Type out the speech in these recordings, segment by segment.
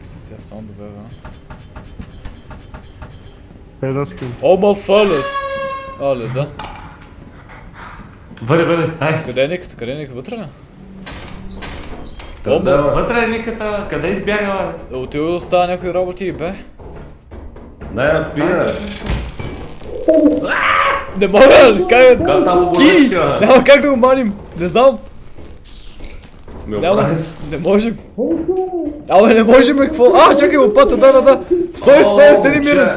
са тия саундове, бе? Педоски. Ома фалес! Але, да. Бъде, ай. Къде е никата? Къде е никата? Вътре ли? Да, Вътре е никата, къде избяга, бе? Отива да остава някои роботи и бе. не, спина. Не мога, как е? Как там Ки! оборъчка? Няма как да го маним! Не знам! Ми Няма, образ. не можем. Абе, не можем, какво? А, чакай, лопата, да. Стой, седи мирен.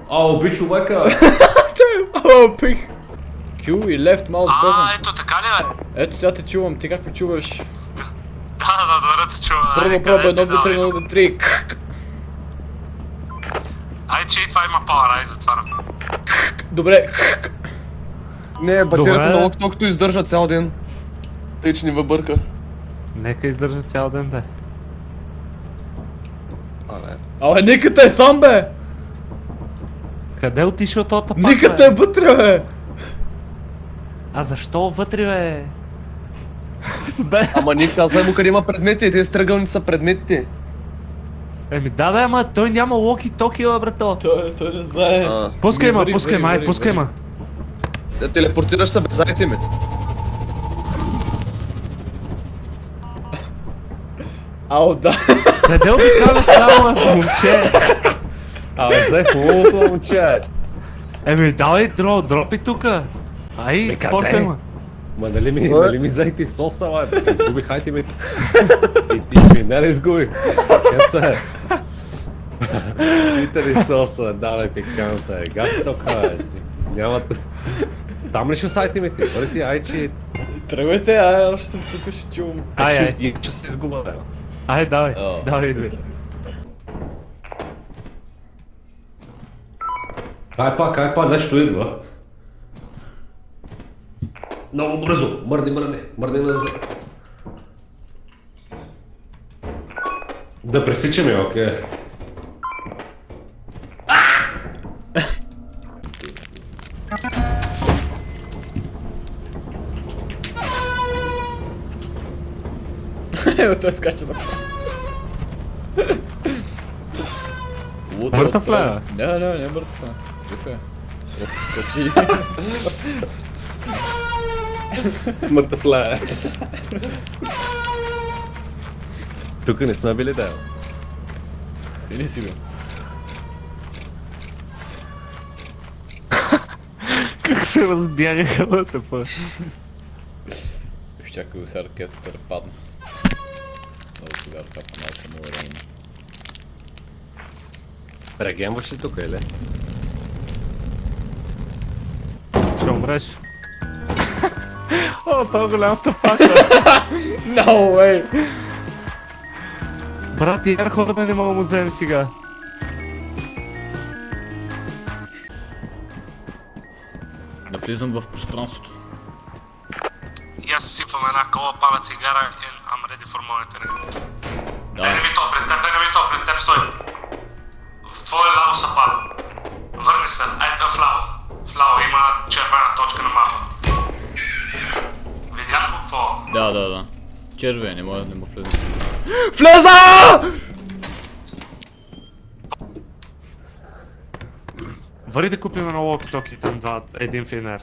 Оби човека. Чакай, пих. Q и left mouse button. Ето така ли, бе? Ето сега те чувам, ти как ме чуваш? Да, добре те чува. Пробвай, 1, 2, 3, 1, 2, 3. Ай, че и това има пауър, ай затварям. Добре. Не, батерията Добре. на локтокто издържа цял ден. Тъй, че ни въбърка. Нека издържа цял ден, да. Абе, никата е сам, бе! Къде отишъл този тапак, Никата е вътре, бе! А защо вътре, бе? Ама ние казвай му къде има предмети, тези тръгълници са предметите. Еми да, ама той няма локи-токи, бе, брато. Той не знае. Пускай ма, Вари, пускай ма, вари, ай, пускай ма. Да телепортираш се без зайти ми. Ау, да. Къде обикаляш само, бе, момче? Абе, взе хубавото момче. Еми давай дропи тука. Ай, къде? портай ма. Ма нали ми взехте соса, бе? Изгубих айтемите. И ти не ли изгубих? Къде се? Пите ли соса, давай пиканта, газ тока, бе. Няма... Там ли ще са айтемите? Бъде ти айчи... Тръгвайте, още съм тук, ще чувам. Ай. И че се изгуба, бе. Ай, давай, О. давай, идвай. Ай па, нещо идва. Много бързо, мърди назад. Да пресичаме, окей. Ево, той скача на. Мъртъв ли е? Не е мъртъв. Жив е. Просто скочи. Мъртъвля. Тук не сме били, да. Ти не си бил. Как се разбягаха, бе, тъпа. Чакай го сега ракетата да падне. Много сега ръката малко му е рейни. Регенваш ли тук, или? Ще умреш. О, това голям тъпак, No way! брат, и хората не мога му вземем сега. Навлизам в пространството. И аз сипвам една кола, паля цигара и I'm ready for monitoring. Да. Не ми то, пред теб стой. В твое ляво са пада. Върни се, ето вляво. Вляво има червена точка на мапа. Видя ли какво? Да. Червен, не може да му влезе. Влеза! Вари да купим на локи-токи, там един финер.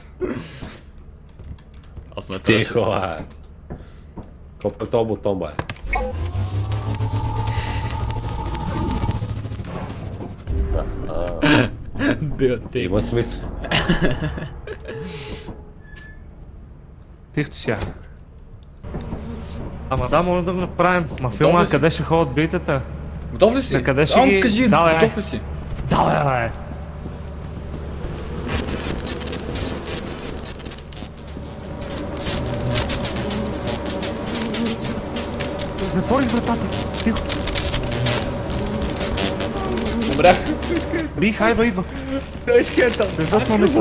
Аз ме Тихо, бе. Копа този бутон, бе. Бива ти. Има смисъл. Тихо сега. Ама да, може да го направим. Ма ли филма, си? къде ще ходят битата? Готов ли си? На къде ще Ам, ги- кажи, Давай, готов ли си? Давай, бе! Затворих вратата. Тихо. Умрях. Би, хайва, идва. Той шкета. Безопно ми се.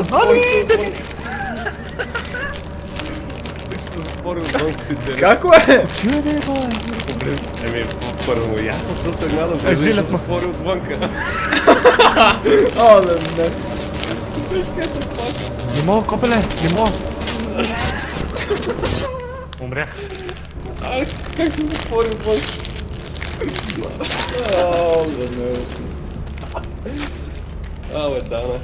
Како е? Чуя да е, бе. Еми, първо, и аз съм тръгнал да влезе и ще жилят ме. затвори отвънка. О, не. Не мога, копеле, не мога. Умрях. Как се затвори отвън? Але Дана.